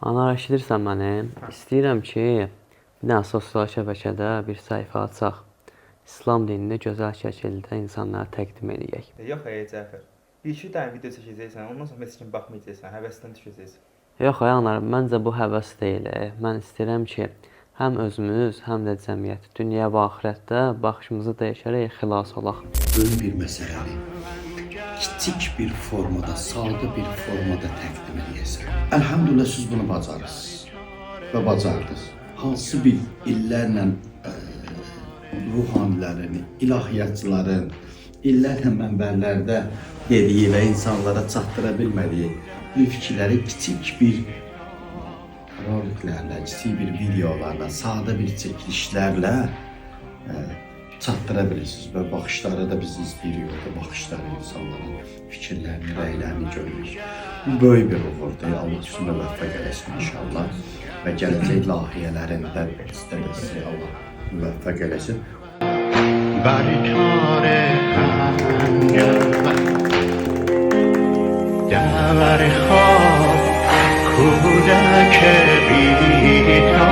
Anar, eşidirsən məni? İstəyirəm ki, bir dənə sosial şəbəkədə bir səhifə açaq. İslam dinini gözəl şəkildə insanlara təqdim edək. Yox, Cəfər. Bir-iki dənə video çəkəcəksən, ondan sonra heç kim baxmayacaqsan, həvəsdən düşəcəksən. Yox, Anar, məncə bu həvəs deyil. Mən istəyirəm ki, həm özümüz, həm də cəmiyyət, dünya və axirətdə baxışımızı dəyişərək xilas olaq. Böyük bir məsələni kiçik bir formada, sadə bir formada təqdim edəcəksən. Elhamdülillah siz bunu bacarırsınız və bacardınız. Hansı bir illərlə ruhanilərin, ilahiyyatçıların, illərlə mənbələrdə dediyi və insanlara çatdıra bilmədiyi bu fikirləri kiçik bir roliklərlə, kiçik bir videolarla, sadə bir çəkilişlərlə çatdıra bilirsiniz və baxışları da biz izləyirik, orada baxışları insanların fikirlərini, rəylərini görürük. Bu böyük bir uğurdur. Allah üstünə müvəffəq eləsin inşallah və gələcək layihələrində bizdə də sizi Allah müvəffəq eləsin. برکار پنجره در خواب کودک بی